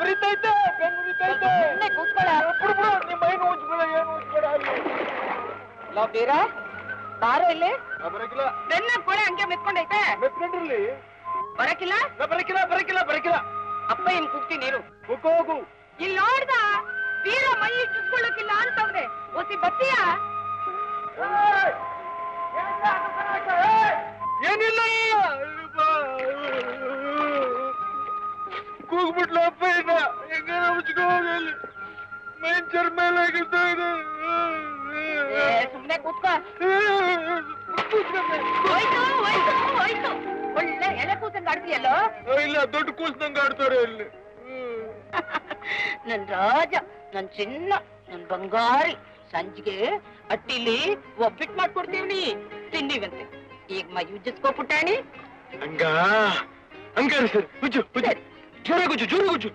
ಉರಿತೈತೆ ಬೆನ್ನು ಉರಿತೈತೆ ಕೂತ್ಕೊಳ್ಳ ನಿಮ್ಮ ಮೈನು ಉಜ್ಬೇಡ ಏನು ಉಜ್ಬೇಡ ಲೋ ಬೀರ ಬಾರೋ ಇಲ್ಲಿ ಬರಕಿಲ್ಲ ಬೆನ್ನ ಕೊಳೆ ಹಂಗೆ ಮೆತ್ಕೊಂಡೈತೆ ಮೆತ್ಕೊಂಡ್ರಲ್ಲಿ ಬರಕಿಲ್ಲ ಬರಕಿಲ್ಲ ಬರಕಿಲ್ಲ ಬರಕಿಲ್ಲ ಅಪ್ಪ ಏನ್ ಕೂಗ್ತಿ ನೀರು ಹೋಗು ಇಲ್ಲಿ ನೋಡ್ದ ಬೀರ ಮೈ ಚುಚ್ಕೊಳ್ಳಕ್ಕಿಲ್ಲ ಅಂತವ್ರೆ ಒಸಿ ಬತ್ತೀಯ ಏನಿಲ್ಲ ಕೂಗ್ಬಿಟ್ಲ ಅಪ್ಪ ಇನ್ನ ಹೆಂಗ ಮುಚ್ಕೋ ಹೋಗಲಿ ಮೈನ್ ಚರ್ಮ ಎಲ್ಲ ಆಗಿರ್ತಾ ಇದೆ ಸುಮ್ನೆ ಕೂತ್ಕೋ ಹೋಯ್ತು ಹೋಯ್ತು ಹೋಯ್ತು ಒಳ್ಳೆ ಎಲೆ ಕೂತಂಗ್ ಆಡ್ತೀಯಲ್ಲೋ ಇಲ್ಲ ದೊಡ್ಡ ಕೂಸ್ದಂಗ ಆಡ್ತಾರೆ ಇಲ್ಲಿ ನನ್ ರಾಜ ನನ್ ಚಿನ್ನ ನನ್ ಬಂಗಾರಿ ಸಂಜಿಗೆ ಅಟ್ಟಿಲಿ ಒಬ್ಬಿಟ್ಟು ಮಾಡ್ಕೊಡ್ತೀವಿ ತಿಂದಿವಂತೆ ಈಗ ಮೈ ಉಜ್ಜಿಸ್ಕೋ ಪುಟ್ಟಾಣಿ ಹಂಗಾರೆ ಸರ್ ಹುಚ್ಚು ಜೋರ ಗುಜ್ಜು